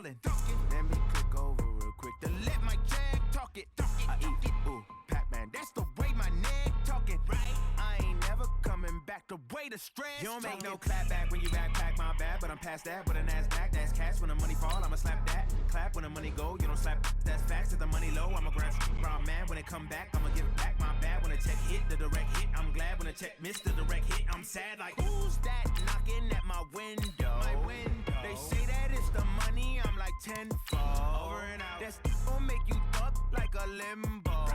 ballin'. Let me click over real quick to let my jag talk it. I eat, ooh, Pac-Man, that's the way my neck talking. Right? I ain't never coming back the way the stress. You don't make no clap back when you backpack, my bad, but I'm past that. With a NASDAQ, that's cash. When the money fall, I'ma slap that. Clap when the money go, you don't slap. That's facts. If the money low, I'ma grab brown man. When it come back, I'ma give it back. My bad when the check hit, the direct hit. I'm glad when the check missed the direct hit. I'm sad like, who's that knocking at my window? They say that it's the money, I'm like tenfold. Over and out. That's gon' make you up like a limbo.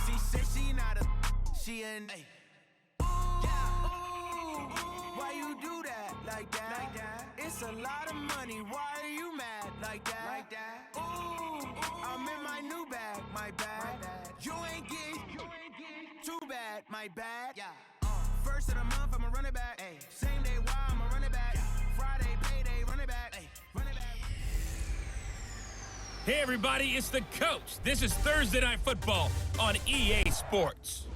She said she not a, she an. Why you do that like that? It's a lot of money. Why are you mad like that? Ooh, I'm in my new bag, my bad. You ain't get too bad, my bad. First of the month, I'ma run it back. Same day, why I'ma run it back. Friday, payday, run it back. Run it back. Hey everybody, it's the coach. This is Thursday Night Football on EA Sports.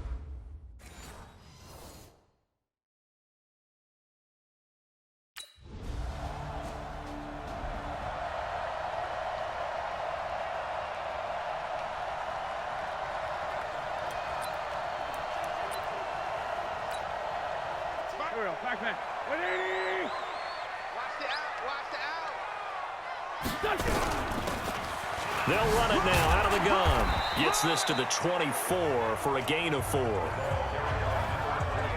Pac-Man, 180! Watch the out! They'll run it now out of the gun. Gets this to the 24 for a gain of 4.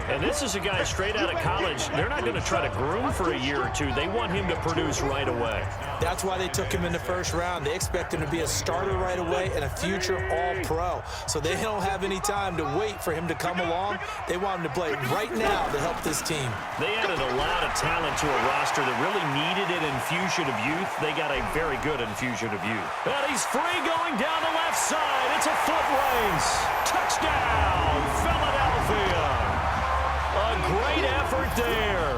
And this is a guy straight out of college. They're not going to try to groom for a year or two. They want him to produce right away. That's why they took him in the first round. They expect him to be a starter right away and a future all-pro. So they don't have any time to wait for him to come along. They want him to play right now to help this team. They added a lot of talent to a roster that really needed an infusion of youth. They got a very good infusion of youth. And he's free going down the left side. It's a foot race. Touchdown, Philadelphia. A great effort there.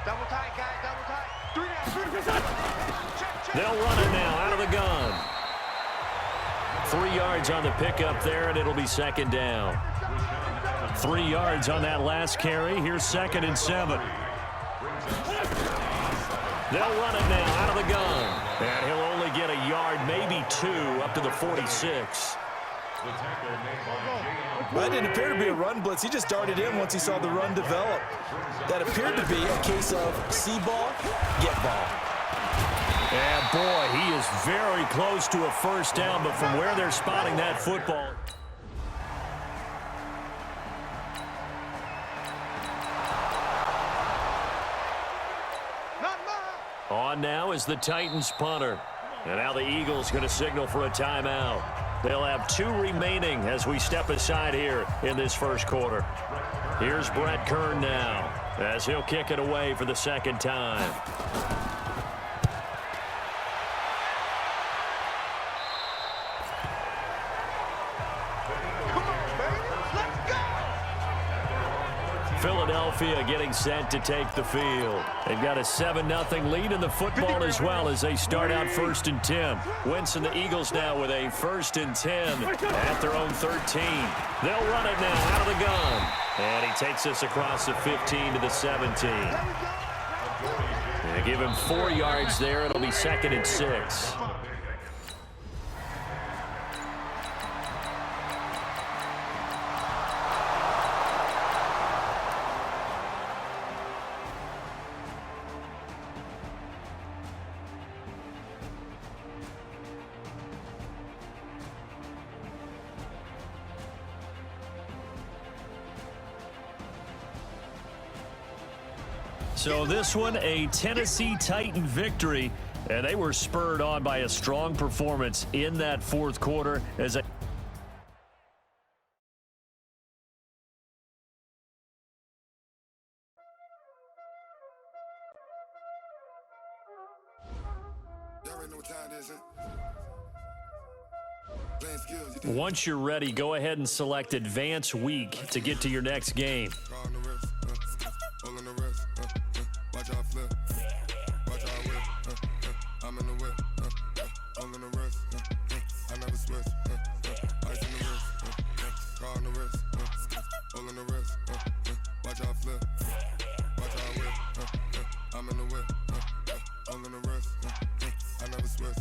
Double tight, guys, double tight. They'll run it now out of the gun. 3 yards on the pickup there, and it'll be second down. 3 yards on that last carry. Here's 2nd and 7. They'll run it now out of the gun. And he'll only get a yard, maybe 2, up to the 46. That didn't appear to be a run blitz. He just darted in once he saw the run develop. That appeared to be a case of see ball, get ball. And boy, he is very close to a first down, but from where they're spotting that football. On now is the Titans punter. And now the Eagles going to signal for a timeout. They'll have 2 remaining as we step aside here in this first quarter. Here's Brett Kern now as he'll kick it away for the second time. Philadelphia getting set to take the field. They've got a 7-0 lead in the football as well as they start out 1st and 10. Wentz and the Eagles now with a 1st and 10 at their own 13. They'll run it now out of the gun. And he takes us across the 15 to the 17. They give him 4 yards there. It'll be 2nd and 6. So this one, a Tennessee Titan victory, and they were spurred on by a strong performance in that fourth quarter as a Once you're ready, go ahead and select Advance Week to get to your next game. All in the wrist, I never switch. Ice in the wrist, car on the wrist, all in the wrist. Watch how I flip, watch how I whip. I'm in the whip, all in the wrist. I never switch.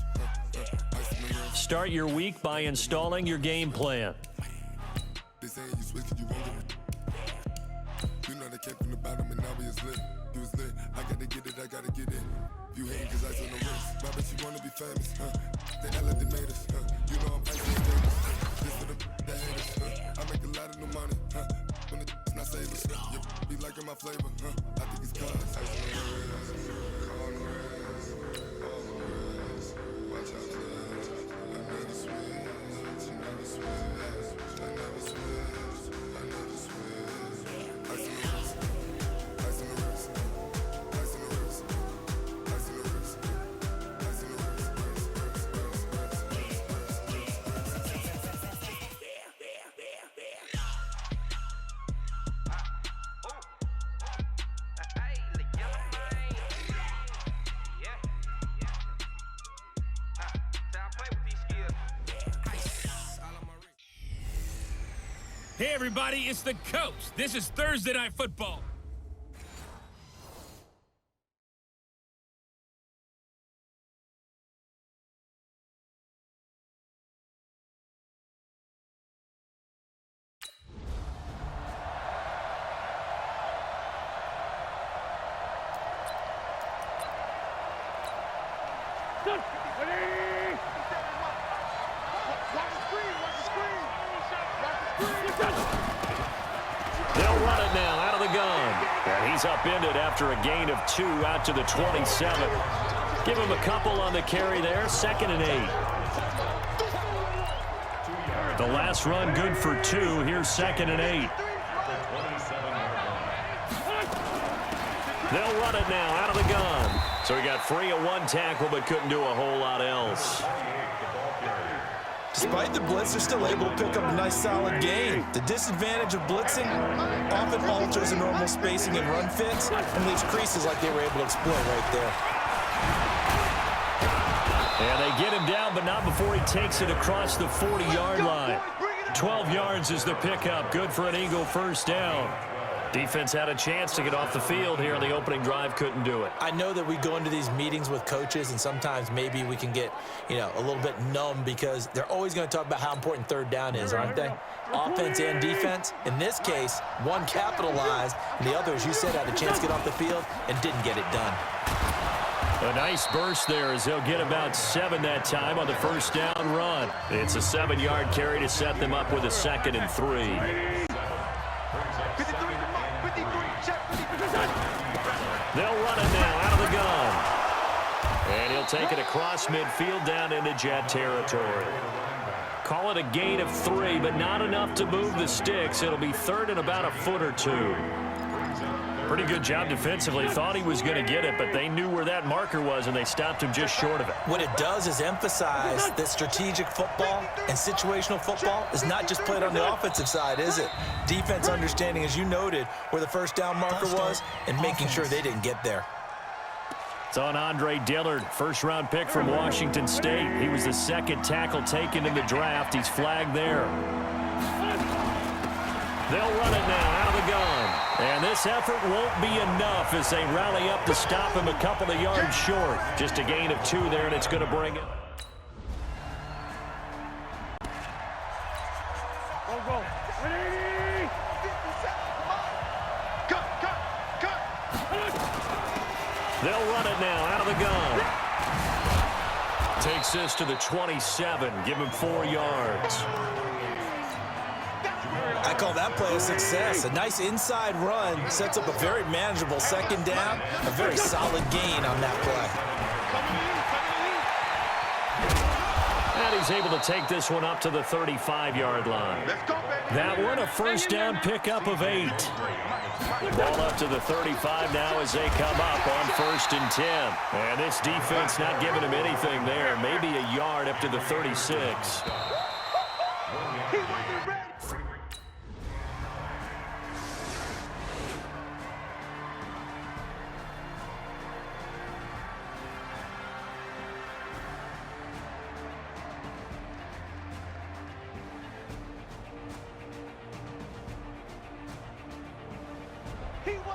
Ice in the wrist. Start your week by installing your game plan. They say you switch 'cause you won't get it. You know they came from the bottom and now we is lit. You was lit, I gotta get it, I gotta get it. You hating 'cause ice on the wrist. Why bet you wanna be famous, They elevated us, You know I'm ice on the famous. This for the that haters, I make a lot of new money, When it's not savers, you be liking my flavor, I think it's cause ice on the wrist, on the wrist, on the wrist. Watch out, flash. I never switch, you never switch, I never switch, I never switch. Ice on the wrist, ice on the wrist, ice on the wrist, ice on the wrist, ice on the wrist, Hey, everybody, it's the coach. This is Thursday Night Football. Watch the screen, watch the screen. They'll run it now out of the gun. And he's upended after a gain of 2 out to the 27. Give him a couple on the carry there. 2nd and 8. The last run good for 2. Here's 2nd and 8. They'll run it now out of the gun. So he got free of 1 tackle but couldn't do a whole lot else. Despite the blitz, they're still able to pick up a nice, solid gain. The disadvantage of blitzing often alters the normal spacing and run fits and leaves creases like they were able to exploit right there. And they get him down, but not before he takes it across the 40-yard line. 12 yards is the pickup. Good for an Eagle first down. Defense had a chance to get off the field here on the opening drive, couldn't do it. I know that we go into these meetings with coaches, and sometimes maybe we can get, a little bit numb because they're always going to talk about how important 3rd down is, aren't they? Offense and defense. In this case, one capitalized, and the other, as you said, had a chance to get off the field and didn't get it done. A nice burst there as they'll get about 7 that time on the first down run. It's a 7-yard carry to set them up with a 2nd and 3. They'll run it now out of the gun. And he'll take it across midfield down into Jet territory. Call it a gain of 3, but not enough to move the sticks. It'll be 3rd and about a foot or 2. Pretty good job defensively. Thought he was going to get it, but they knew where that marker was, and they stopped him just short of it. What it does is emphasize that strategic football and situational football is not just played on the offensive side, is it? Defense understanding, as you noted, where the first down marker was and making sure they didn't get there. It's on Andre Dillard, first-round pick from Washington State. He was the 2nd tackle taken in the draft. He's flagged there. They'll run it now out of the gun. And this effort won't be enough as they rally up to stop him a couple of yards short. Just a gain of 2 there, and it's going to bring it. Go. Ready? Cut. They'll run it now out of the gun. Takes this to the 27. Give him 4 yards. I call that play a success. A nice inside run sets up a very manageable 2nd down, a very solid gain on that play. And he's able to take this one up to the 35-yard line. That one a first down pickup of 8. Ball up to the 35 now as they come up on 1st and 10. And this defense not giving him anything there. Maybe a yard up to the 36.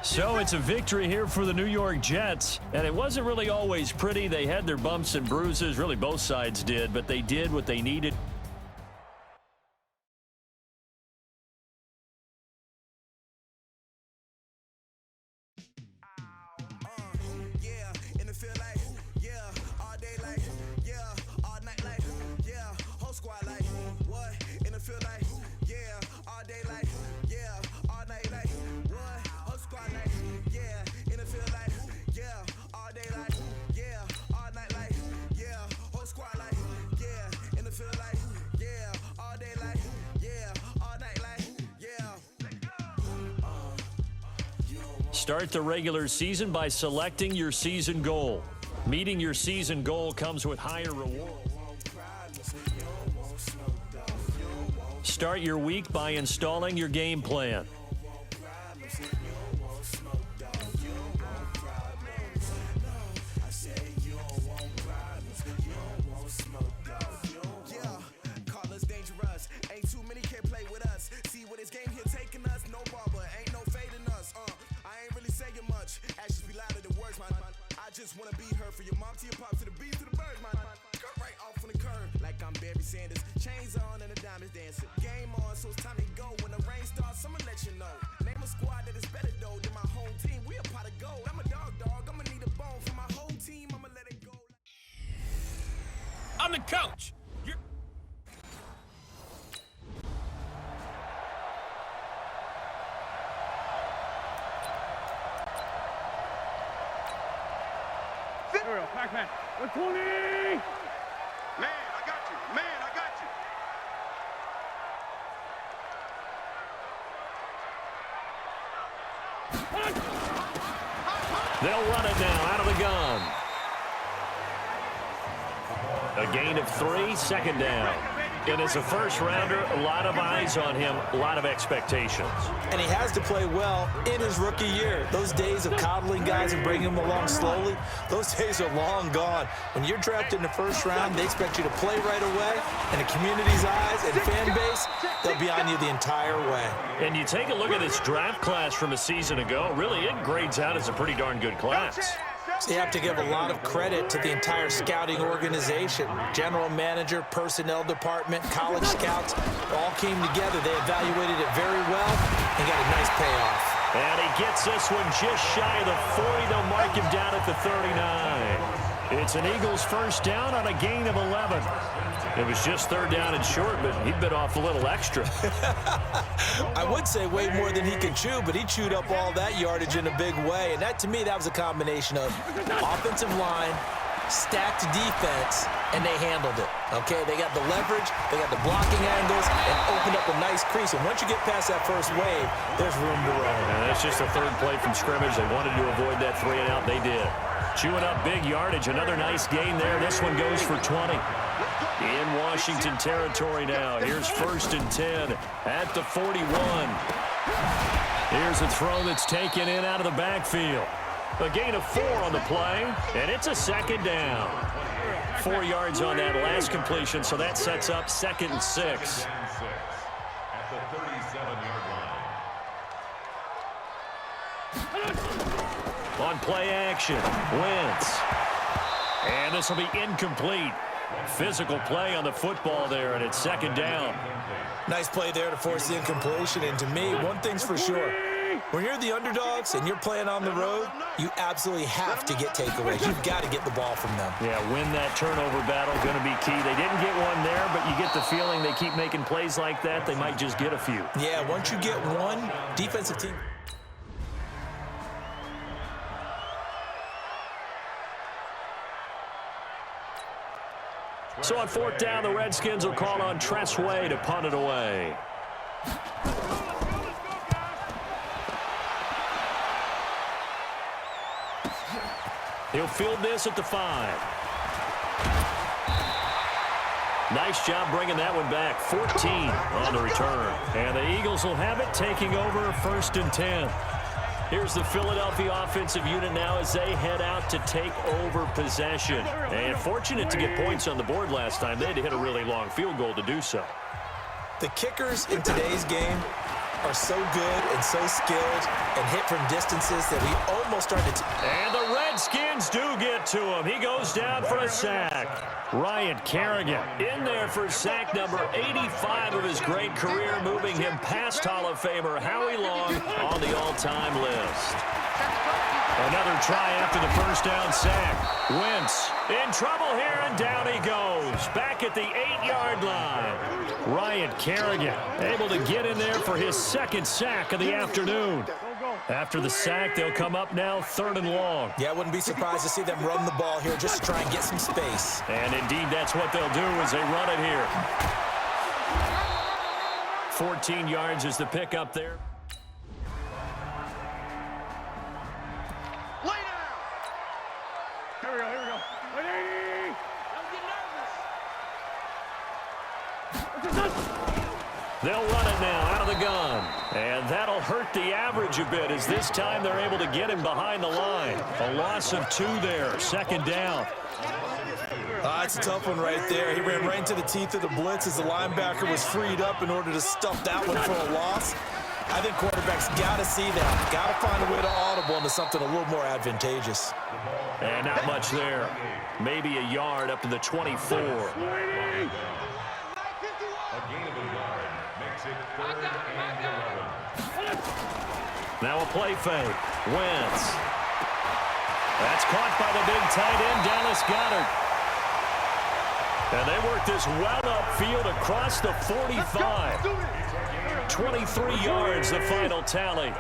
So it's a victory here for the New York Jets, and it wasn't really always pretty. They had their bumps and bruises, really both sides did, but they did what they needed. Start the regular season by selecting your season goal. Meeting your season goal comes with higher rewards. Start your week by installing your game plan. I'm the coach. Ariel, Pac-Man. 120! Man, I got you. Man, I got you. They'll run it now out of the gun. A gain of 3, second down. And as a first-rounder, a lot of eyes on him, a lot of expectations. And he has to play well in his rookie year. Those days of coddling guys and bringing them along slowly, those days are long gone. When you're drafted in the first round, they expect you to play right away. And the community's eyes and fan base, they'll be on you the entire way. And you take a look at this draft class from a season ago, really it grades out as a pretty darn good class. So you have to give a lot of credit to the entire scouting organization. General manager, personnel department, college scouts, all came together. They evaluated it very well and got a nice payoff. And he gets this one just shy of the 40. They'll mark him down at the 39. It's an Eagles first down on a gain of 11. It was just third down and short, but he bit off a little extra. I would say way more than he could chew, but he chewed up all that yardage in a big way. And that, to me, that was a combination of offensive line, stacked defense, and they handled it. Okay, they got the leverage, they got the blocking angles, and opened up a nice crease. And once you get past that first wave, there's room to roam. And that's just a third play from scrimmage. They wanted to avoid that 3 and out. They did. Chewing up big yardage. Another nice gain there. This one goes for 20. In Washington territory now. Here's 1st and 10 at the 41. Here's a throw that's taken in out of the backfield. A gain of 4 on the play, and it's a second down. 4 yards on that last completion, so that sets up 2nd and 6. At the 37-yard line. On play action, Wentz. And this will be incomplete. Physical play on the football there, and it's 2nd down. Nice play there to force the incompletion. And to me, one thing's for sure. When you're the underdogs and you're playing on the road, you absolutely have to get takeaways. You've got to get the ball from them. Yeah, win that turnover battle, going to be key. They didn't get one there, but you get the feeling they keep making plays like that, they might just get a few. Yeah, once you get one, defensive team. So on 4th down, the Redskins will call on Tressway to punt it away. He'll field this at the 5. Nice job bringing that one back. 14 on the return. And the Eagles will have it, taking over 1st and 10. Here's the Philadelphia offensive unit now as they head out to take over possession. And fortunate to get points on the board last time. They had to hit a really long field goal to do so. The kickers in today's game, are so good and so skilled and hit from distances that we almost started to... And the Redskins do get to him. He goes down for a sack. Ryan Kerrigan in there for sack number 85 of his great career, moving him past Hall of Famer Howie Long on the all-time list. Another try after the first down sack. Wentz in trouble here, and down he goes. Back at the 8-yard line. Ryan Kerrigan able to get in there for his second sack of the afternoon. After the sack, they'll come up now 3rd and long. Yeah, I wouldn't be surprised to see them run the ball here just to try and get some space. And indeed, that's what they'll do as they run it here. 14 yards is the pickup there. Here we go, here we go. Ready? Don't get nervous. They'll run it now out of the gun. And that'll hurt the average a bit as this time they're able to get him behind the line. A loss of 2 there, 2nd down. It's a tough one right there. He ran right into the teeth of the blitz as the linebacker was freed up in order to stuff that one for a loss. I think quarterbacks got to see that. Got to find a way to audible into something a little more advantageous. And not much there. Maybe a yard up to the 24. Now a play fake. Wentz. That's caught by the big tight end, Dallas Goedert. And they work this well upfield across the 45. 23 yards, the final tally.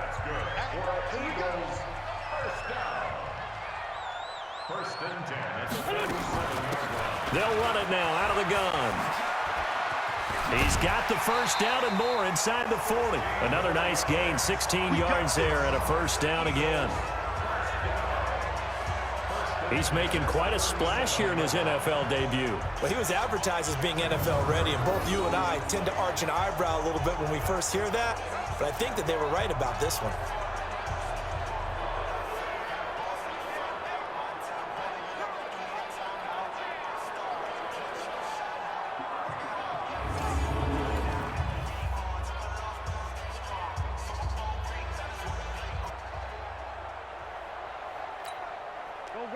They'll run it now out of the gun. He's got the first down and more inside the 40. Another nice gain, 16 yards there, and a first down again. He's making quite a splash here in his NFL debut. Well, he was advertised as being NFL ready, and both you and I tend to arch an eyebrow a little bit when we first hear that, but I think that they were right about this one.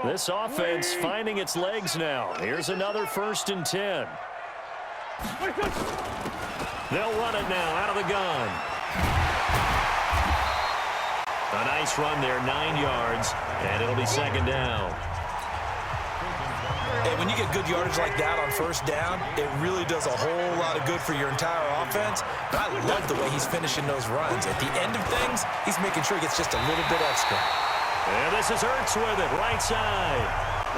This offense finding its legs now. Here's another 1st and 10. They'll run it now out of the gun. A nice run there, 9 yards, and it'll be 2nd down. Hey, when you get good yardage like that on 1st down, it really does a whole lot of good for your entire offense. But I love the way he's finishing those runs. At the end of things, he's making sure he gets just a little bit extra. And this is Ertz with it, right side.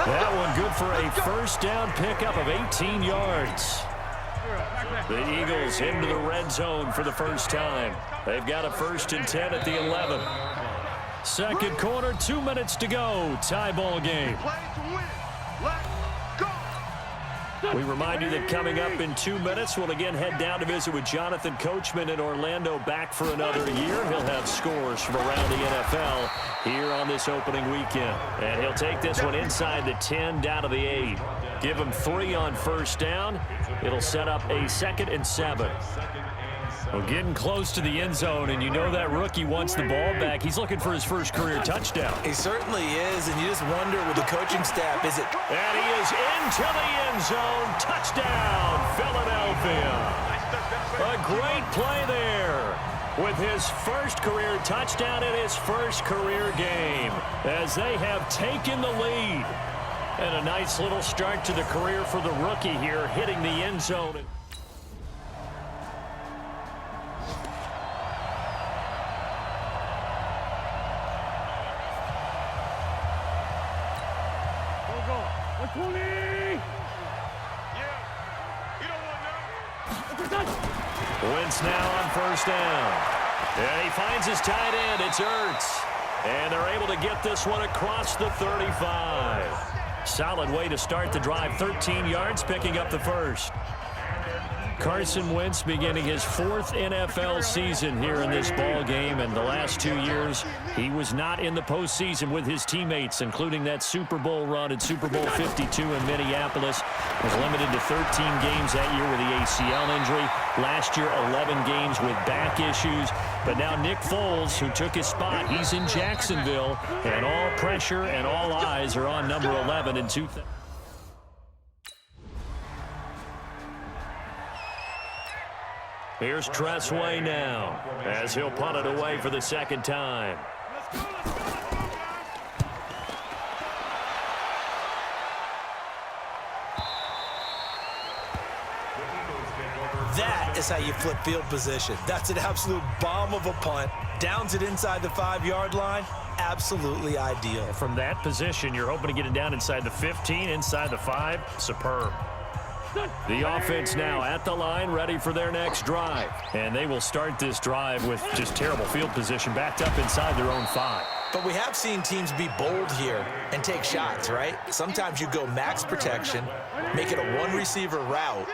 That one good for a 1st down pickup of 18 yards. The Eagles into the red zone for the first time. They've got a 1st and 10 at the 11. 2nd quarter, 2 minutes to go. Tie ball game. We remind you that coming up in 2 minutes, we'll again head down to visit with Jonathan Coachman in Orlando, back for another year. He'll have scores from around the NFL here on this opening weekend. And he'll take this one inside the 10, down to the 8. Give him 3 on 1st down. It'll set up a 2nd and 7. Well, getting close to the end zone, and you know that rookie wants the ball back. He's looking for his first career touchdown. He certainly is, and you just wonder with the coaching staff, is it... And he is into the end zone. Touchdown, Philadelphia. A great play there with his first career touchdown in his first career game as they have taken the lead. And a nice little start to the career for the rookie here, hitting the end zone. Wentz now on 1st down. And he finds his tight end. It's Ertz. And they're able to get this one across the 35. Solid way to start the drive. 13 yards, picking up the 1st. Carson Wentz beginning his 4th NFL season here in this ball game, and the last 2 years he was not in the postseason with his teammates, including that Super Bowl run at Super Bowl 52 in Minneapolis. Was limited to 13 games that year with the ACL injury. Last year, 11 games with back issues. But now Nick Foles, who took his spot, he's in Jacksonville, and all pressure and all eyes are on number 11 in 2000. Here's Tressway now as he'll punt it away for the second time. That is how you flip field position. That's an absolute bomb of a punt. Downs it inside the 5-yard line. Absolutely ideal. From that position, you're hoping to get it down inside the 15, inside the 5. Superb. The offense now at the line, ready for their next drive. And they will start this drive with just terrible field position, backed up inside their own 5. But we have seen teams be bold here and take shots, right? Sometimes you go max protection, make it a 1-receiver route,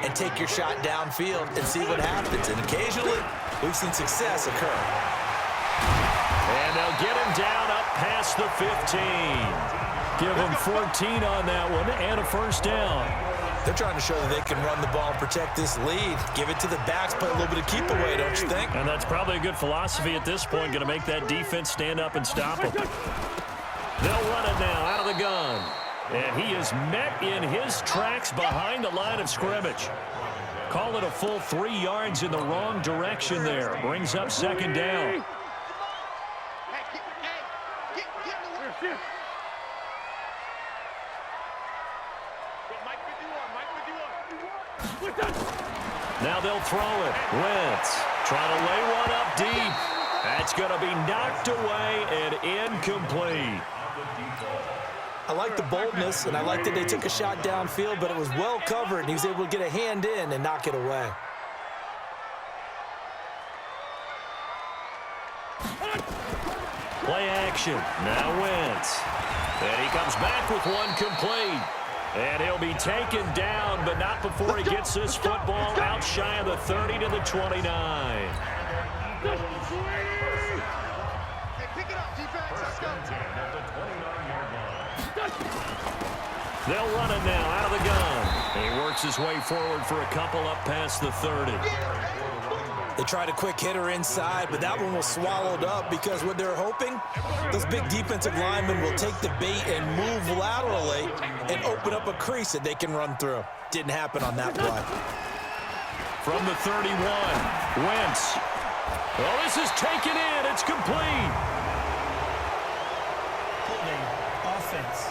and take your shot downfield and see what happens. And occasionally, we've seen success occur. And they'll get him down up past the 15. Give him 14 on that one and a first down. They're trying to show that they can run the ball and protect this lead. Give it to the backs, play a little bit of keep away, don't you think? And that's probably a good philosophy at this point, going to make that defense stand up and stop them. They'll run it now out of the gun. And he is met in his tracks behind the line of scrimmage. Call it a full 3 yards in the wrong direction there. Brings up second down. Now they'll throw it. Wentz trying to lay one up deep. That's going to be knocked away and incomplete. I like the boldness, and I like that they took a shot downfield, but it was well covered, and he was able to get a hand in and knock it away. Play action. Now Wentz. And he comes back with one complete. And he'll be taken down, but not before he gets this football out shy of the 30 to the 29. They'll run it now out of the gun. He works his way forward for a couple up past the 30. They tried a quick hitter inside, but that one was swallowed up because what they're hoping, those big defensive linemen will take the bait and move laterally and open up a crease that they can run through. Didn't happen on that play. From the 31, Wentz. Well, this is taken in. It's complete. Holding offense.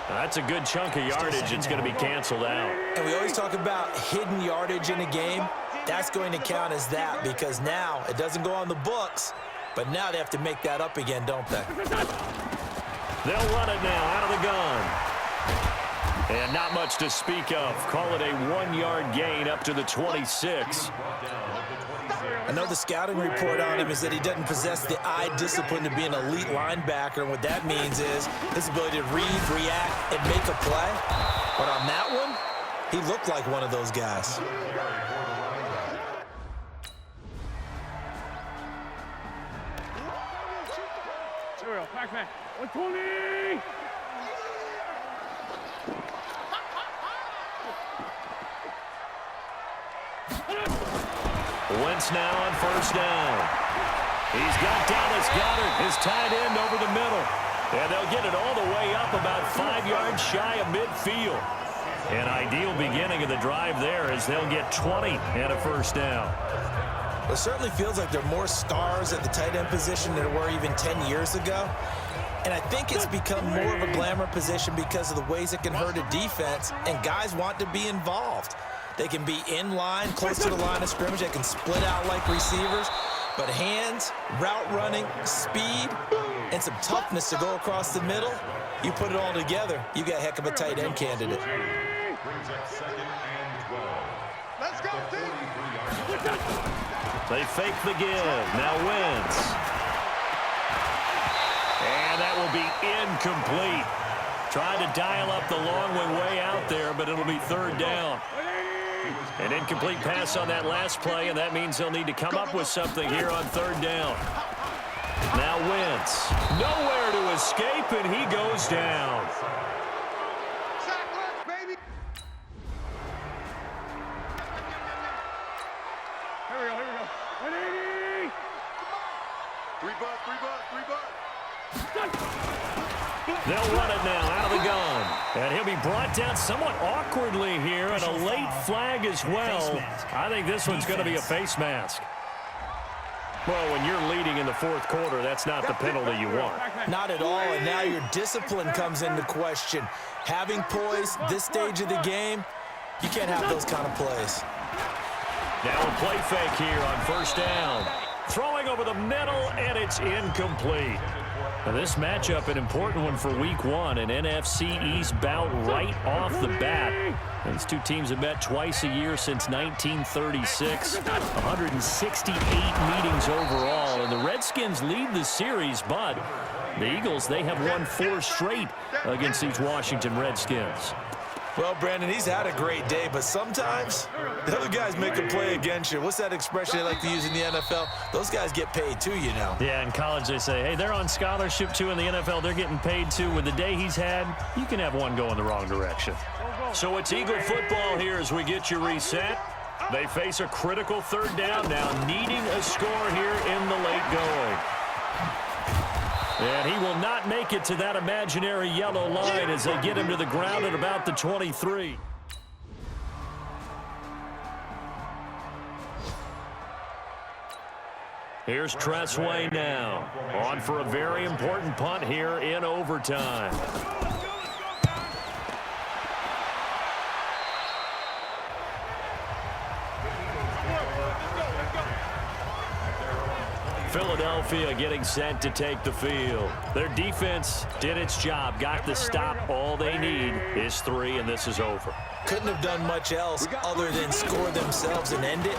That's a good chunk of yardage. It's going to be canceled out. And we always talk about hidden yardage in a game. That's going to count as that because now it doesn't go on the books, but now they have to make that up again, don't they? They'll run it now out of the gun. And not much to speak of. Call it a 1-yard gain up to the 26. I know the scouting report on him is that he doesn't possess the eye discipline to be an elite linebacker, and what that means is his ability to read, react, and make a play. But on that one, he looked like one of those guys. Here we go, Pac-Man. 120! Wentz now on first down. He's got Dallas Goedert, his tight end, over the middle. And they'll get it all the way up about 5 yards shy of midfield. An ideal beginning of the drive there as they'll get 20 and a first down. It certainly feels like there are more stars at the tight end position than there were even 10 years ago. And I think it's become more of a glamour position because of the ways it can hurt a defense, and guys want to be involved. They can be in line, close to the line of scrimmage. They can split out like receivers. But hands, route running, speed, and some toughness to go across the middle, you put it all together, you got a heck of a tight end candidate. Let's go, team. They fake the give. Now Wentz. And that will be incomplete. Tried to dial up the long way out there, but it'll be third down. An incomplete pass on that last play, and that means they'll need to come up with something here on third down. Now Wentz. Nowhere to escape, and he goes down. Here we go. 180. Three butt. They'll run it now out of the gun. And he'll be brought down somewhat awkwardly here, and a late flag as well. I think this one's going to be a face mask. Well, when you're leading in the fourth quarter, that's not the penalty you want. Not at all, and now your discipline comes into question. Having poise this stage of the game, you can't have those kind of plays. Now a play fake here on first down. Throwing over the middle, and it's incomplete. Now this matchup, an important one for week one, an NFC East bout right off the bat. These two teams have met twice a year since 1936. 168 meetings overall, and the Redskins lead the series, but the Eagles, they have won 4 straight against these Washington Redskins. Well, Brandon, he's had a great day, but sometimes the other guys make a play against you. What's that expression they like to use in the NFL? Those guys get paid too, you know. Yeah, in college they say, hey, they're on scholarship too. In the NFL, they're getting paid too. With the day he's had, you can have one go in the wrong direction. So it's Eagle football here as we get you reset. They face a critical third down now, needing a score here in the late going. And he will not make it to that imaginary yellow line as they get him to the ground at about the 23. Here's Tressway now, on for a very important punt here in overtime. Philadelphia getting set to take the field. Their defense did its job, got the stop. All they need is 3, and this is over. Couldn't have done much else other than score themselves and end it.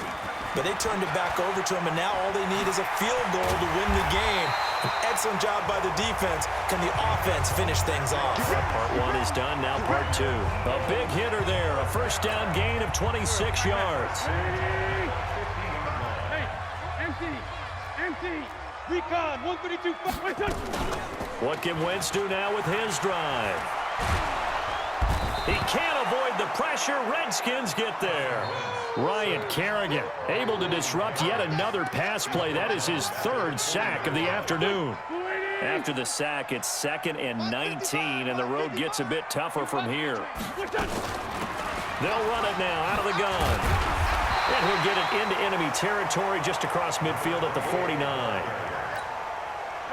But they turned it back over to him, and now all they need is a field goal to win the game. An excellent job by the defense. Can the offense finish things off? Part 1 is done, now part 2. A big hitter there, a first down gain of 26 yards. Hey, empty. Recon, 132. What can Wentz do now with his drive? He can't avoid the pressure. Redskins get there. Ryan Kerrigan able to disrupt yet another pass play. That is his 3rd sack of the afternoon. After the sack, it's 2nd and 19, and the road gets a bit tougher from here. They'll run it now out of the gun. And he'll get it into enemy territory just across midfield at the 49.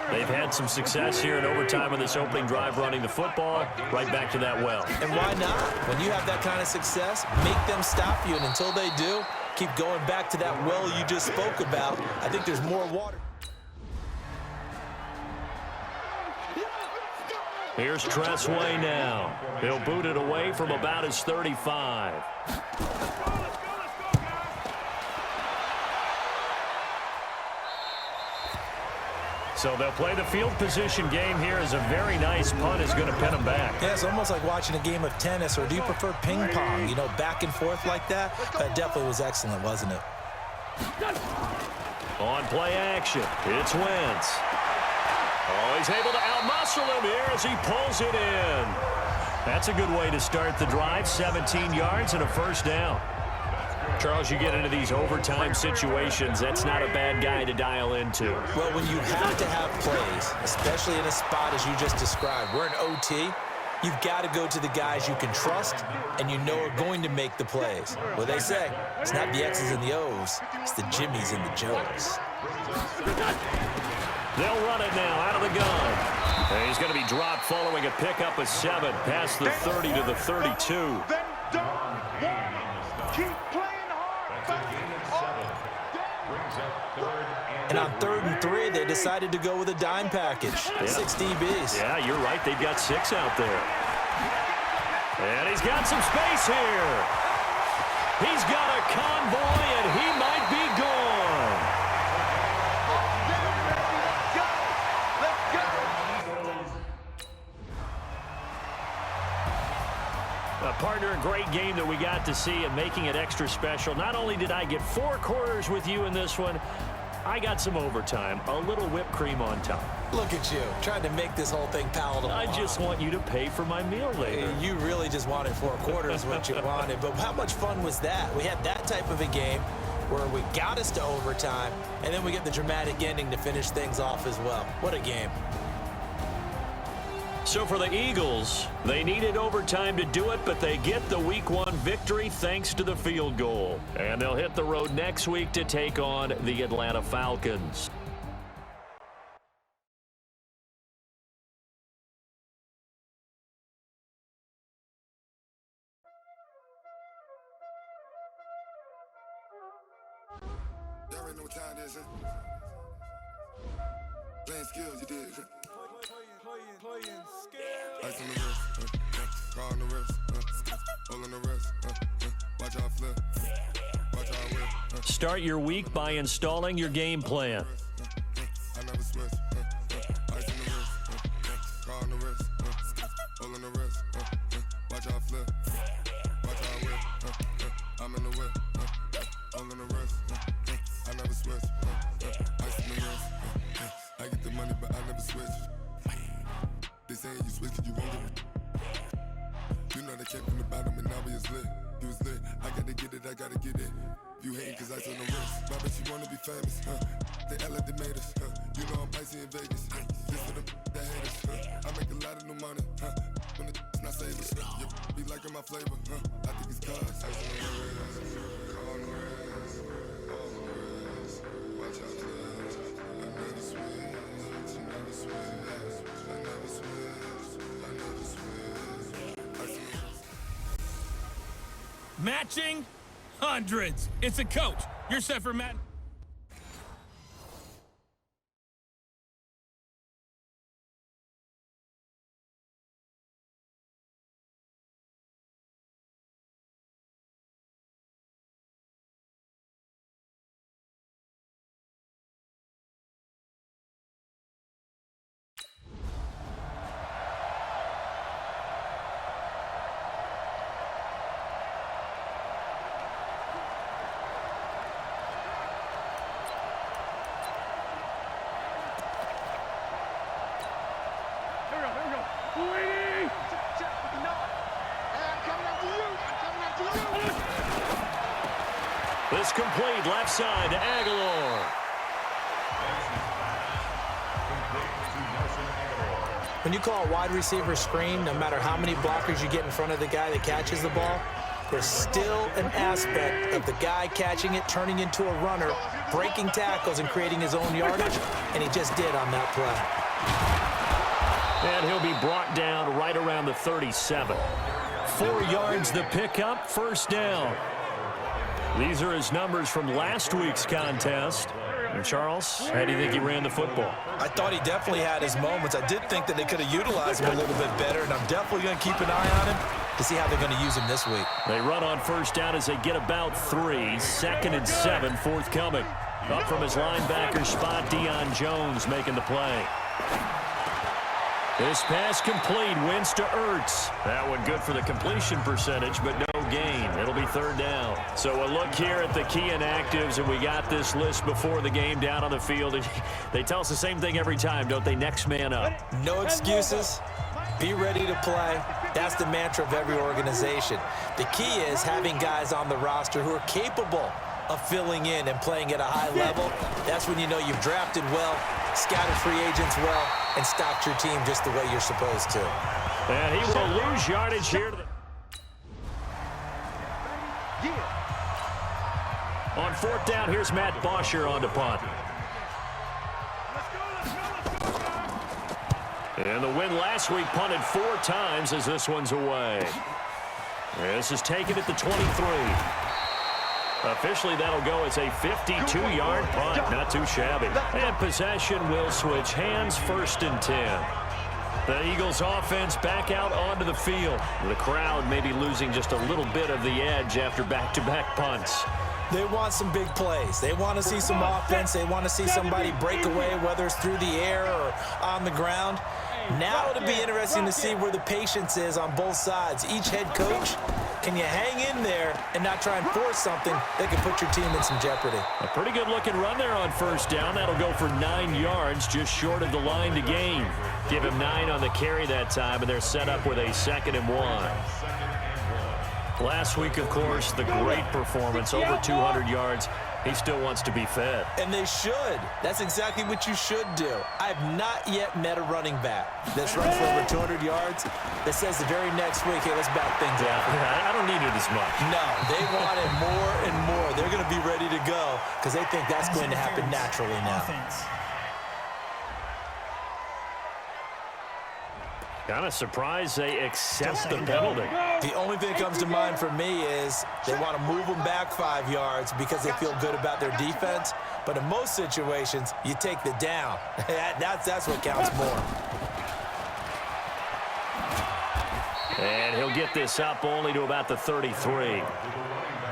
They've had some success here in overtime in this opening drive running the football. Right back to that well. And why not? When you have that kind of success, make them stop you. And until they do, keep going back to that well you just spoke about. I think there's more water. Here's Tressway now. He'll boot it away from about his 35. So they'll play the field position game here as a very nice punt is going to pin them back. Yeah, it's almost like watching a game of tennis, or do you prefer ping pong? You know, back and forth like that? That definitely was excellent, wasn't it? On play action, it's Wentz. Oh, he's able to outmuscle him here as he pulls it in. That's a good way to start the drive, 17 yards and a first down. Charles, you get into these overtime situations, that's not a bad guy to dial into. Well, when you have to have plays, especially in a spot as you just described, we're in OT, you've got to go to the guys you can trust and you know are going to make the plays. Well, they say, it's not the X's and the O's, it's the Jimmies and the Joes. They'll run it now out of the gun. And he's going to be dropped following a pickup of 7 past the 30 to the 32. And on 3rd and 3, they decided to go with a dime package. Yeah. 6 DBs. Yeah, you're right. They've got 6 out there. And he's got some space here. He's got a convoy, and he might be gone. Partner, a great game that we got to see and making it extra special. Not only did I get 4 quarters with you in this one, I got some overtime, a little whipped cream on top. Look at you, trying to make this whole thing palatable. I just want you to pay for my meal later. You really just wanted 4 quarters what you wanted. But how much fun was that? We had that type of a game where we got us to overtime, and then we get the dramatic ending to finish things off as well. What a game. So for the Eagles, they needed overtime to do it, but they get the Week 1 victory thanks to the field goal. And they'll hit the road next week to take on the Atlanta Falcons. Y'all already know what time it is, huh? Playing skills, you did. Ice on the wrist, car on the wrist, hole in the wrist, watch out flip, watch out whip. Start your week by installing your game plan. I never switch, ice on the wrist, car on the wrist, hole in the wrist, watch out flip, watch out whip. I'm in the whip, hole in the wrist, I never switch, ice on the wrist. I get the money, but I never switch. They saying you switch, you won't get it. You know they came from the bottom and now we is lit. You was lit, I gotta get it, I gotta get it. You hating cause I on the wrist. My bitch, you wanna be famous, They act like they made us, You know I'm icy in Vegas, This for them that hate us, I make a lot of new money, When it's not savers, You be liking my flavor, I think it's cause ice on the wrist, on the wrist, on the wrist. Watch out, please. I never switch, I never switch. Matching hundreds. It's a coach. You're set for Madden. This complete left side to Aguilar. When you call a wide receiver screen, no matter how many blockers you get in front of the guy that catches the ball, there's still an aspect of the guy catching it, turning into a runner, breaking tackles and creating his own yardage, and he just did on that play. And he'll be brought down right around the 37. 4 yards the pickup, first down. These are his numbers from last week's contest. And Charles, how do you think he ran the football? I thought he definitely had his moments. I did think that they could have utilized him a little bit better, and I'm definitely going to keep an eye on him to see how they're going to use him this week. They run on first down as they get about 3. 2nd and 7 forthcoming. Up from his linebacker spot, Deion Jones making the play. This pass complete, wins to Ertz. That one good for the completion percentage, but no gain. It'll be 3rd down. So a look here at the key inactives, and we got this list before the game down on the field. They tell us the same thing every time, don't they? Next man up. No excuses. Be ready to play. That's the mantra of every organization. The key is having guys on the roster who are capable of filling in and playing at a high level. That's when you know you've drafted well, scouted free agents well, and stocked your team just the way you're supposed to. And he will lose yardage here. On 4th down, here's Matt Bosher on to punt. And the win last week punted 4 times as this one's away. This is taken at the 23. Officially, that'll go as a 52-yard punt. Not too shabby. And possession will switch hands, 1st and 10. The Eagles offense back out onto the field. The crowd may be losing just a little bit of the edge after back-to-back punts. They want some big plays. They want to see some offense. They want to see somebody break away, whether it's through the air or on the ground. Now it'll be interesting to see where the patience is on both sides. Each head coach, can you hang in there and not try and force something that can put your team in some jeopardy? A pretty good looking run there on first down. That'll go for 9 yards, just short of the line to gain. Give him 9 on the carry that time, and they're set up with a 2nd and 1. Last week, of course, the great performance, over 200 yards. He still wants to be fed. And they should. That's exactly what you should do. I have not yet met a running back that's run for over 200 yards that says the very next week, hey, let's back things up. I don't need it as much. No, they want it more and more. They're going to be ready to go because they think that's going to happen naturally now. Kind of surprised they accept the penalty. The only thing that comes to mind for me is they want to move them back 5 yards because they feel good about their defense. But in most situations, you take the down. That's what counts more. And he'll get this up only to about the 33.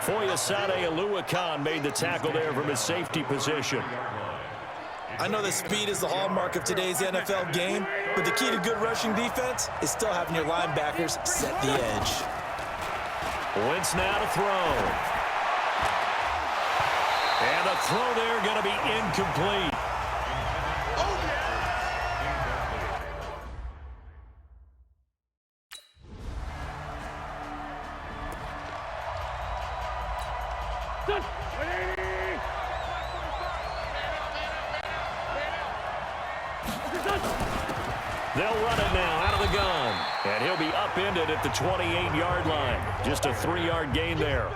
Foyesade Oluwakan made the tackle there from his safety position. I know that speed is the hallmark of today's NFL game, but the key to good rushing defense is still having your linebackers set the edge. Wentz now to throw. And the throw there going to be incomplete. They'll run it now out of the gun. And he'll be upended at the 28-yard line. Just a 3-yard gain there.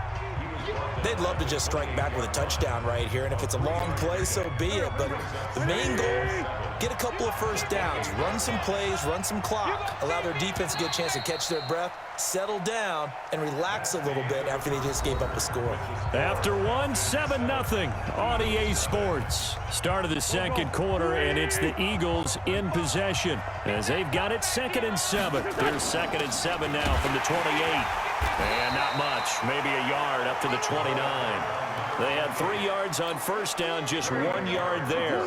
They'd love to just strike back with a touchdown right here, and if it's a long play, so be it. But the main goal, get a couple of first downs, run some plays, run some clock, allow their defense to get a chance to catch their breath, settle down, and relax a little bit after they just gave up a score. After 7-0 on EA Sports. Start of the second quarter, and it's the Eagles in possession as they've got it 2nd and 7. Here's 2nd and 7 now from the 28. And not much, maybe a yard up to the 29. They had 3 yards on first down, just 1 yard there.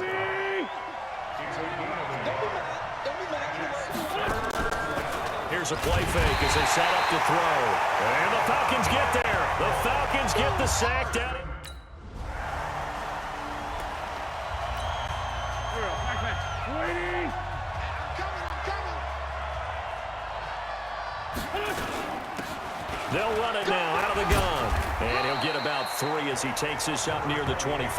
Here's a play fake as they set up to throw. And the Falcons get there. The Falcons get the sack down. They'll run it now out of the gun. And he'll get about 3 as he takes this up near the 25.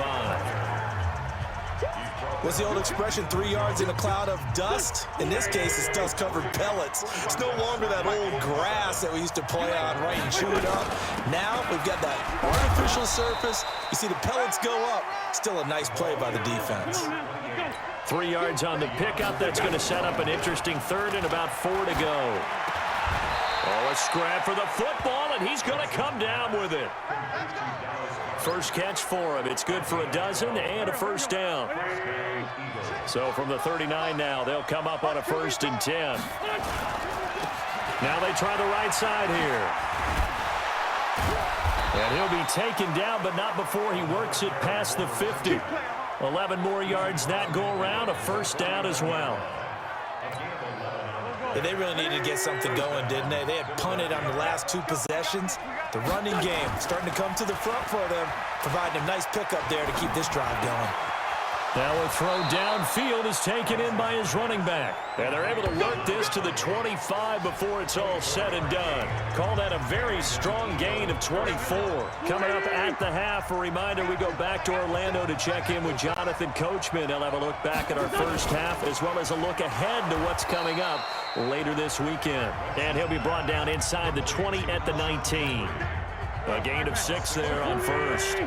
What's the old expression, 3 yards in a cloud of dust? In this case, it's dust-covered pellets. It's no longer that old grass that we used to play on, right, and chew it up. Now we've got that artificial surface. You see the pellets go up. Still a nice play by the defense. 3 yards on the pickup. That's going to set up an interesting 3rd and about 4 to go. Oh, a scrap for the football, and he's going to come down with it. First catch for him. It's good for a dozen and a first down. So from the 39 now, they'll come up on a 1st and 10. Now they try the right side here. And he'll be taken down, but not before he works it past the 50. 11 more yards that go around, a first down as well. They really needed to get something going, didn't they? They had punted on the last 2 possessions. The running game starting to come to the front for them, providing a nice pickup there to keep this drive going. Now a throw downfield is taken in by his running back. And they're able to work this to the 25 before it's all said and done. Call that a very strong gain of 24. Coming up at the half, a reminder, we go back to Orlando to check in with Jonathan Coachman. He'll have a look back at our first half as well as a look ahead to what's coming up later this weekend. And he'll be brought down inside the 20 at the 19. A gain of 6 there on first.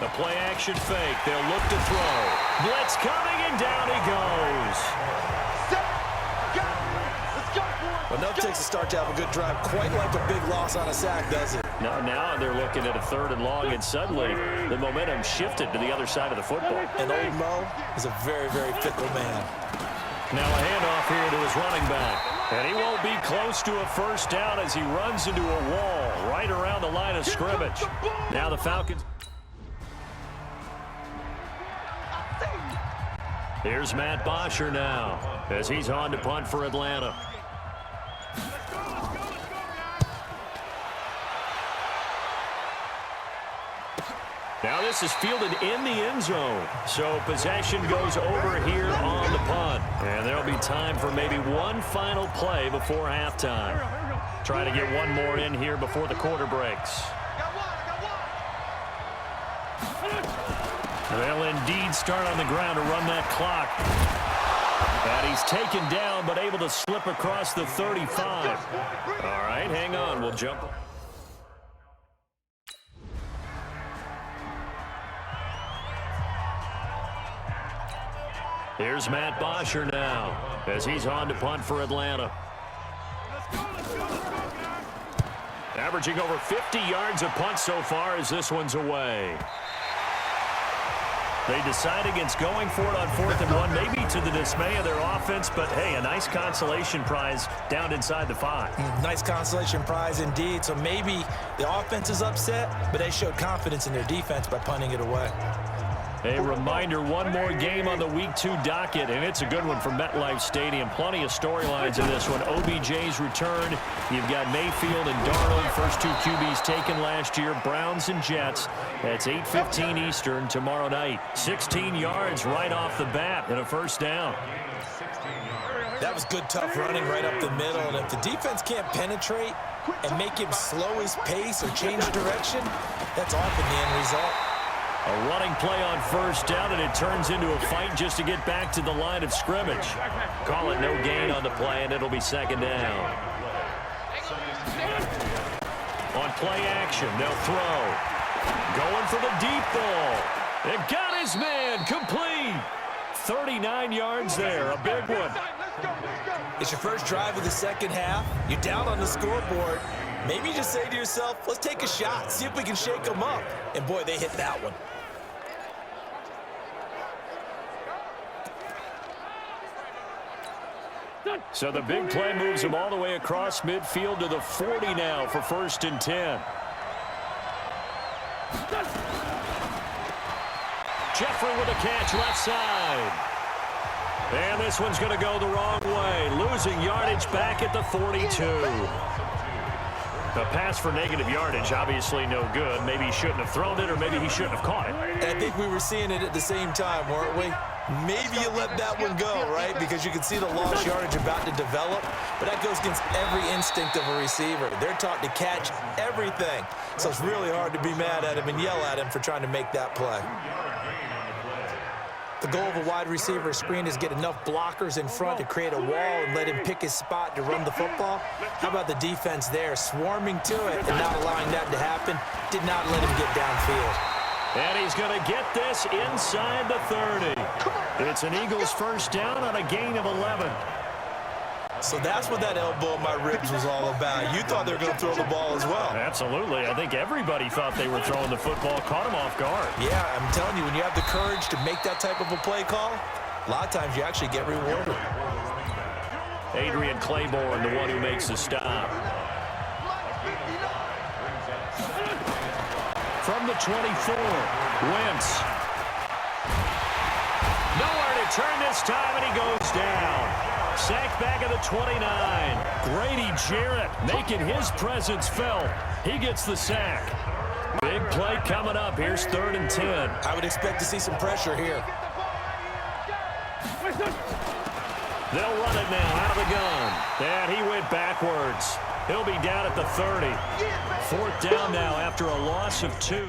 The play action fake. They'll look to throw. Blitz coming, and down he goes. Enough takes a start to have a good drive. Quite like a big loss on a sack, does it? Now they're looking at a 3rd and long, and suddenly the momentum shifted to the other side of the football. And old Mo is a very, very fickle man. Now a handoff here to his running back. And he won't be close to a first down as he runs into a wall right around the line of scrimmage. Now the Falcons. Here's Matt Bosher now as he's on to punt for Atlanta. Now this is fielded in the end zone. So possession goes over here on the punt. And there'll be time for maybe one final play before halftime. Try to get one more in here before the quarter breaks. They'll indeed start on the ground to run that clock. And he's taken down but able to slip across the 35. All right, hang on. We'll jump. Here's Matt Bosher now as he's on to punt for Atlanta. Averaging over 50 yards a punt so far as this one's away. They decide against going for it on 4th and 1, maybe to the dismay of their offense, but hey, a nice consolation prize down inside the 5. Nice consolation prize indeed. So maybe the offense is upset, but they showed confidence in their defense by punting it away. A reminder, one more game on the Week 2 docket, and it's a good one from MetLife Stadium. Plenty of storylines in this one. OBJ's return. You've got Mayfield and Darnold, first 2 QBs taken last year. Browns and Jets. That's 8:15 Eastern tomorrow night. 16 yards right off the bat and a first down. That was good, tough running right up the middle. And if the defense can't penetrate and make him slow his pace or change direction, that's often the end result. A running play on first down, and it turns into a fight just to get back to the line of scrimmage. Call it no gain on the play, and it'll be second down. On play action, they'll throw. Going for the deep ball. It got his man complete. 39 yards there, a big one. It's your first drive of the second half. You're down on the scoreboard. Maybe you just say to yourself, let's take a shot, see if we can shake them up. And boy, they hit that one. So the big play moves him all the way across midfield to the 40 now for 1st and 10. Jeffrey with a catch left side. And this one's going to go the wrong way. Losing yardage back at the 42. A pass for negative yardage, obviously no good. Maybe he shouldn't have thrown it, or maybe he shouldn't have caught it. I think we were seeing it at the same time, weren't we? Maybe you let that one go, right? Because you can see the lost yardage about to develop. But that goes against every instinct of a receiver. They're taught to catch everything. So it's really hard to be mad at him and yell at him for trying to make that play. The goal of a wide receiver screen is get enough blockers in front to create a wall and let him pick his spot to run the football. How about the defense there, swarming to it and not allowing that to happen? Did not let him get downfield. And he's going to get this inside the 30. It's an Eagles first down on a gain of 11. So that's what that elbow in my ribs was all about. You thought they were going to throw the ball as well. Absolutely. I think everybody thought they were throwing the football, caught him off guard. Yeah, I'm telling you, when you have the courage to make that type of a play call, a lot of times you actually get rewarded. Adrian Claiborne, the one who makes the stop. From the 24, Wentz. Nowhere to turn this time, and he goes down. Sacked back at the 29. Grady Jarrett making his presence felt. He gets the sack. Big play coming up. Here's 3rd and 10. I would expect to see some pressure here. They'll run it now out of the gun. And he went backwards. He'll be down at the 30. 4th down now after a loss of 2.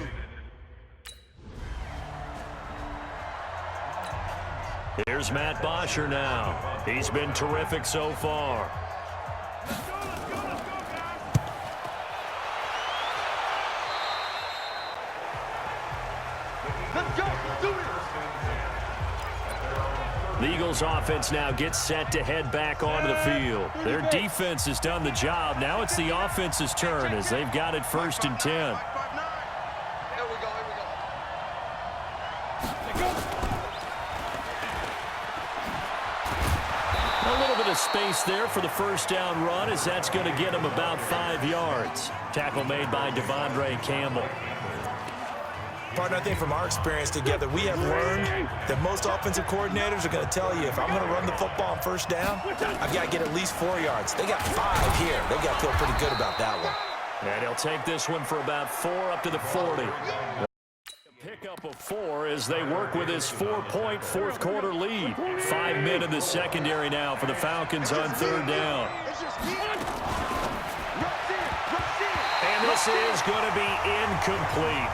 Here's Matt Bosher now. He's been terrific so far. Let's go. Do it. The Eagles offense now gets set to head back onto the field. Their defense has done the job. Now it's the offense's turn as they've got it 1st and 10. Space there for the first down run as that's going to get him about 5 yards. Tackle made by Devondre Campbell. Partner, I think from our experience together, we have learned that most offensive coordinators are going to tell you, if I'm going to run the football on first down, I've got to get at least 4 yards. They got 5 here. They got to feel pretty good about that one. And he'll take this one for about 4 up to the 40. Pickup of 4 as they work with his 4-point fourth-quarter lead. 5 men in the secondary now for the Falcons on third down. And this is going to be incomplete.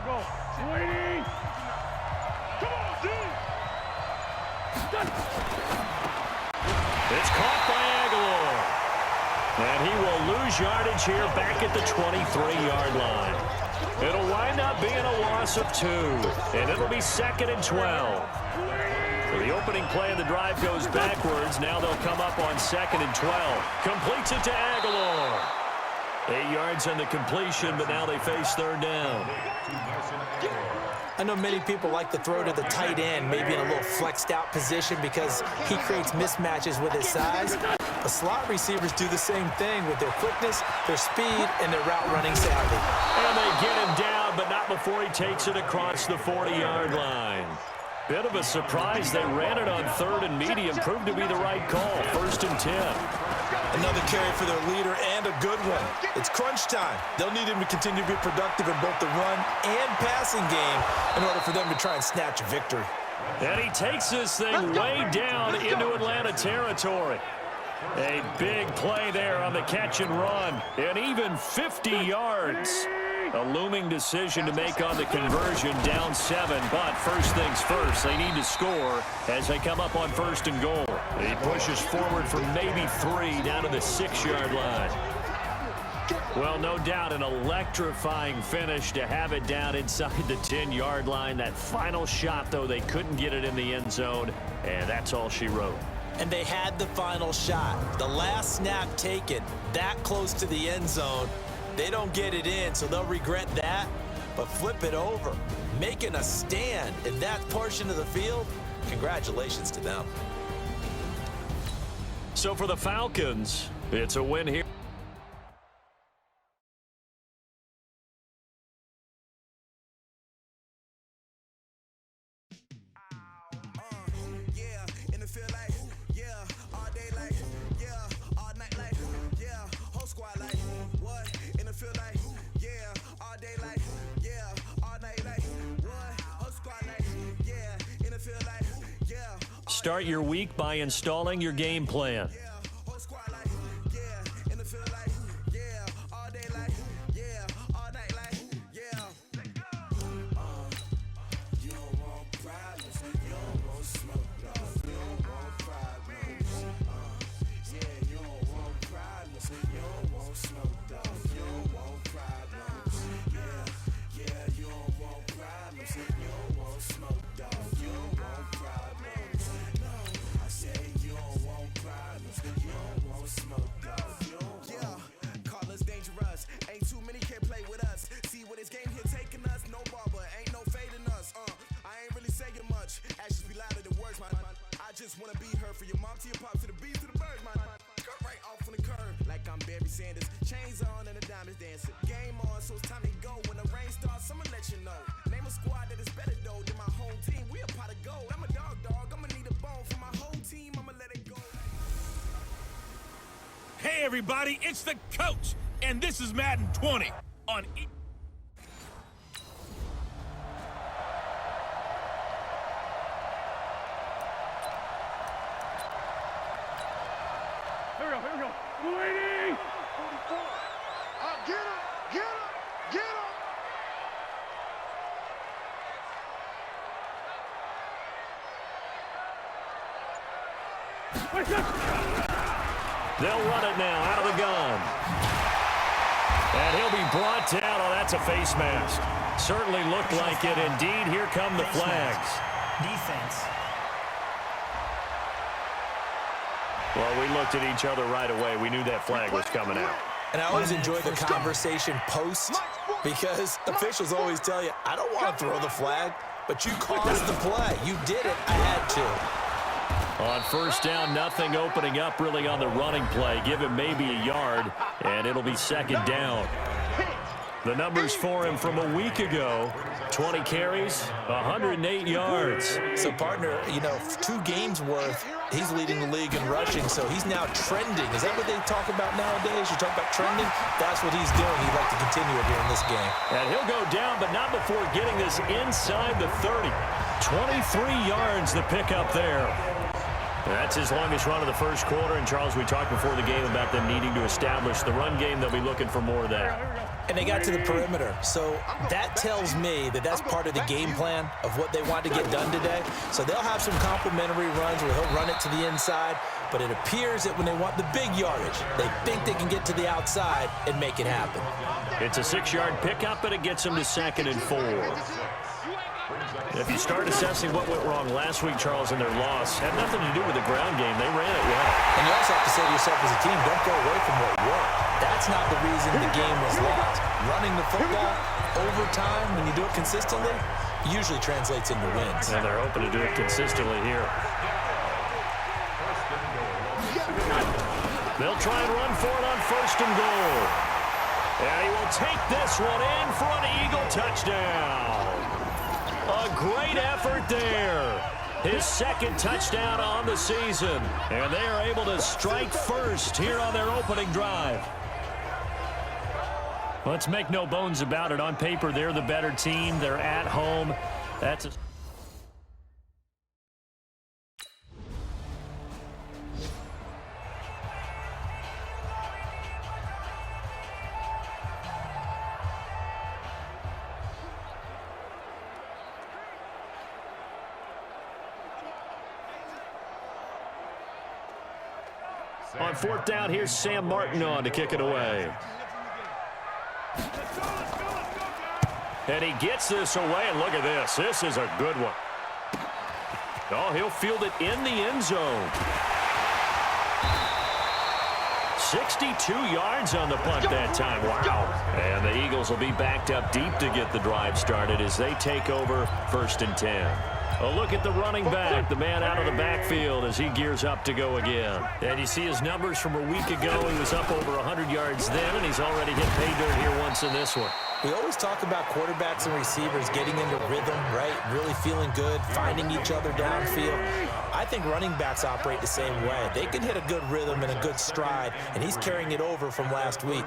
Go. Waiting. Come on, dude. It's caught by Aguilar. And he will lose yardage here back at the 23-yard line. It'll wind up being a loss of 2. And it'll be 2nd and 12. So the opening play of the drive goes backwards. Now they'll come up on 2nd and 12. Completes it to Aguilar. 8 yards on the completion, but now they face third down. I know many people like to throw to the tight end, maybe in a little flexed out position because he creates mismatches with his size. But slot receivers do the same thing with their quickness, their speed, and their route running savvy. And they get him down, but not before he takes it across the 40-yard line. Bit of a surprise. They ran it on 3rd and medium. Proved to be the right call. 1st and 10. Another carry for their leader and a good one. It's crunch time. They'll need him to continue to be productive in both the run and passing game in order for them to try and snatch a victory. And he takes this thing way down into Atlanta territory. A big play there on the catch and run. And even 50 yards. A looming decision to make on the conversion, down 7. But first things first, they need to score as they come up on 1st and goal. He pushes forward for maybe 3 down to the 6-yard line. Well, no doubt an electrifying finish to have it down inside the 10-yard line. That final shot, though, they couldn't get it in the end zone, and that's all she wrote. And they had the final shot. The last snap taken that close to the end zone. They don't get it in, so they'll regret that. But flip it over, making a stand in that portion of the field, congratulations to them. So for the Falcons, it's a win here. Start your week by installing your game plan. Hey everybody, it's the coach, and this is Madden 20 on E. Here we go. Waiting. 44. Get him, get him, get him. They'll run it now out of the gun. And he'll be brought down. Oh, that's a face mask. Certainly looked like it. Indeed, here come the flags. Defense. Well, we looked at each other right away. We knew that flag was coming out. And I always enjoy the conversation post because officials always tell you, I don't want to throw the flag, but you caused the play. You did it. I had to. On first down, nothing opening up really on the running play. Give him maybe a yard, and it'll be second down. The numbers for him from a week ago, 20 carries, 108 yards. So, partner, 2 games worth, he's leading the league in rushing, so he's now trending. Is that what they talk about nowadays? You talk about trending? That's what he's doing. He'd like to continue it here in this game. And he'll go down, but not before getting this inside the 30. 23 yards to pick up there. That's his longest run of the first quarter. And, Charles, we talked before the game about them needing to establish the run game. They'll be looking for more of that. And they got to the perimeter. So that tells me that that's part of the game plan of what they want to get done today. So they'll have some complimentary runs where he'll run it to the inside. But it appears that when they want the big yardage, they think they can get to the outside and make it happen. It's a 6-yard pickup, and it gets them to 2nd and 4. If you start assessing what went wrong last week, Charles, in their loss, had nothing to do with the ground game. They ran it well. And you also have to say to yourself as a team, don't go away from what worked. That's not the reason the game was lost. Running the football over time, when you do it consistently, usually translates into wins. And they're hoping to do it consistently here. They'll try and run for it on 1st and goal. And he will take this one in for an Eagle touchdown. A great effort there. His 2nd touchdown on the season. And they are able to strike first here on their opening drive. Let's make no bones about it. On paper, they're the better team. They're at home. That's a... On 4th down, here's Sam Martin on to kick it away. And he gets this away, and look at this. This is a good one. Oh, he'll field it in the end zone. 62 yards on the punt that time. Wow. And the Eagles will be backed up deep to get the drive started as they take over 1st and 10. A look at the running back, the man out of the backfield as he gears up to go again. And you see his numbers from a week ago. He was up over 100 yards then, and he's already hit pay dirt here once in this one. We always talk about quarterbacks and receivers getting into rhythm, right? Really feeling good, finding each other downfield. I think running backs operate the same way. They can hit a good rhythm and a good stride, and he's carrying it over from last week.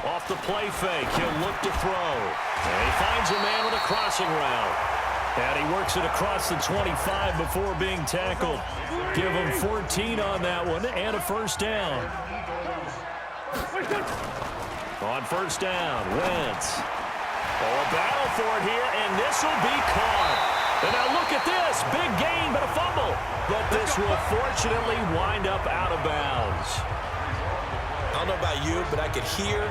Off the play fake, he'll look to throw. And he finds a man with a crossing route. And he works it across the 25 before being tackled. Give him 14 on that one and a 1st down. On 1st down, Wentz. Oh, a battle for it here, and this will be caught. And now look at this. Big gain, but a fumble. But this will fortunately wind up out of bounds. I don't know about you, but I could hear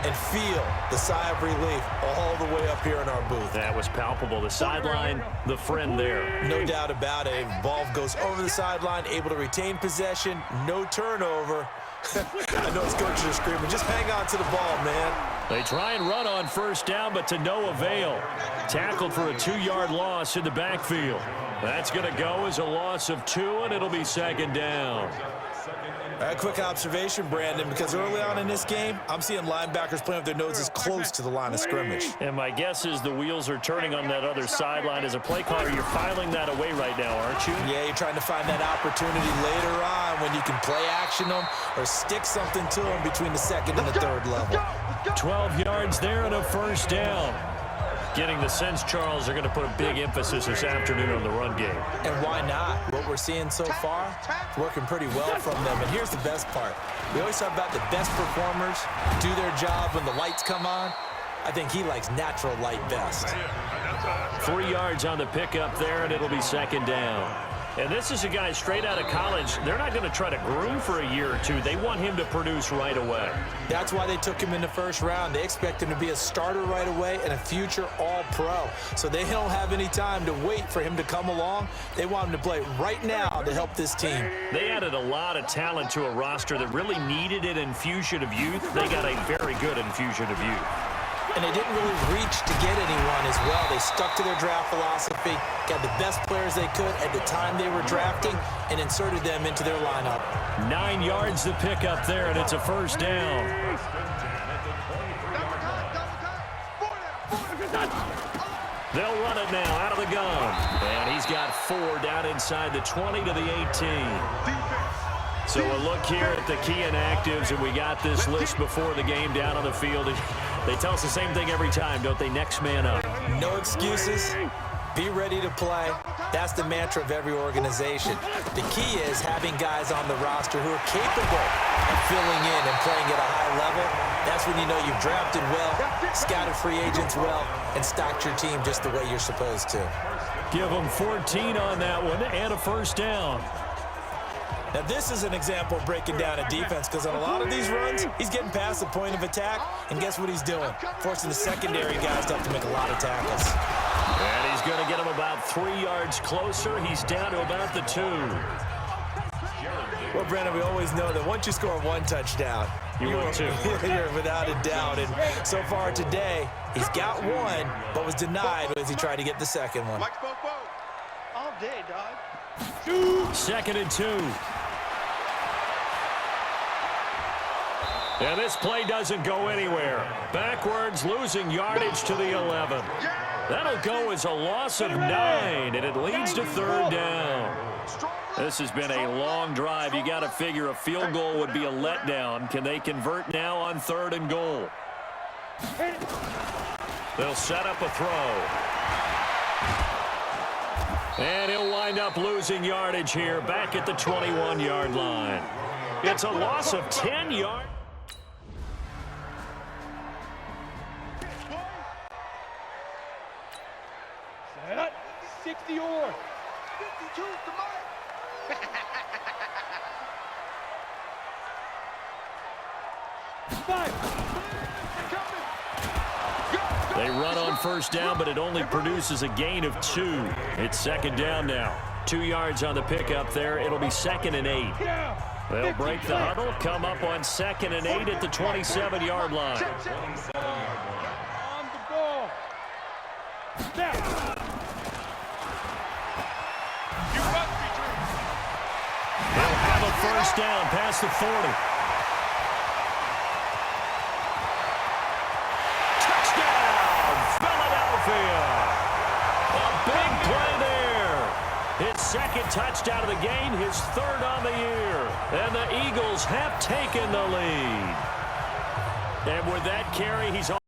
and feel the sigh of relief all the way up here in our booth. That was palpable. The sideline, the friend there. No doubt about it. Ball goes over the sideline, able to retain possession, no turnover. I know his coaches are screaming, just hang on to the ball, man. They try and run on 1st down, but to no avail. Tackled for a 2-yard loss in the backfield. That's going to go as a loss of 2, and it'll be 2nd down. A quick observation, Brandon, because early on in this game, I'm seeing linebackers playing with their noses close to the line of scrimmage. And my guess is the wheels are turning on that other sideline. As a play caller, you're filing that away right now, aren't you? Yeah, you're trying to find that opportunity later on when you can play action them or stick something to them between the 2nd and the 3rd level. 12 yards there and a 1st down. Getting the sense, Charles, they're going to put a big emphasis this afternoon on the run game. And why not? What we're seeing so far, working pretty well from them. And here's the best part. We always talk about the best performers do their job when the lights come on. I think he likes natural light best. 3 yards on the pickup there, and it'll be 2nd down. And this is a guy straight out of college. They're not going to try to groom for a year or two. They want him to produce right away. That's why they took him in the first round. They expect him to be a starter right away and a future All-Pro. So they don't have any time to wait for him to come along. They want him to play right now to help this team. They added a lot of talent to a roster that really needed an infusion of youth. They got a very good infusion of youth. And they didn't really reach to get anyone as well. They stuck to their draft philosophy, got the best players they could at the time they were drafting, and inserted them into their lineup. 9 yards to pick up there, and it's a first down. They'll run it now out of the gun. And he's got 4 down inside the 20 to the 18. So we'll look here at the key inactives, and we got this list before the game down on the field. They tell us the same thing every time, don't they? Next man up. No excuses. Be ready to play. That's the mantra of every organization. The key is having guys on the roster who are capable of filling in and playing at a high level. That's when you know you've drafted well, scouted free agents well, and stocked your team just the way you're supposed to. Give them 14 on that one and a first down. Now, this is an example of breaking down a defense, because on a lot of these runs, he's getting past the point of attack, and guess what he's doing? Forcing the secondary guys to have to make a lot of tackles. And he's going to get him about 3 yards closer. He's down to about the 2. Well, Brandon, we always know that once you score 1 touchdown, you're without a doubt. And so far today, he's got 1, but was denied as he tried to get the second one. All day, dog. 2nd and 2. And this play doesn't go anywhere. Backwards, losing yardage to the 11. That'll go as a loss of 9, and it leads to 3rd down. This has been a long drive. You got to figure a field goal would be a letdown. Can they convert now on 3rd and goal? They'll set up a throw. And he'll wind up losing yardage here back at the 21-yard line. It's a loss of 10 yards. Set. 60 or 52 to Mike. They run on first down, but it only produces a gain of 2. It's 2nd down now. 2 yards on the pickup there. It'll be 2nd and 8. They'll break the huddle, come up on 2nd and 8 at the 27-yard line. on the ball. Snap. You must be true. They'll have a first down past the 40. A big play there. His 2nd touchdown of the game, his 3rd on the year. And the Eagles have taken the lead. And with that carry, he's on.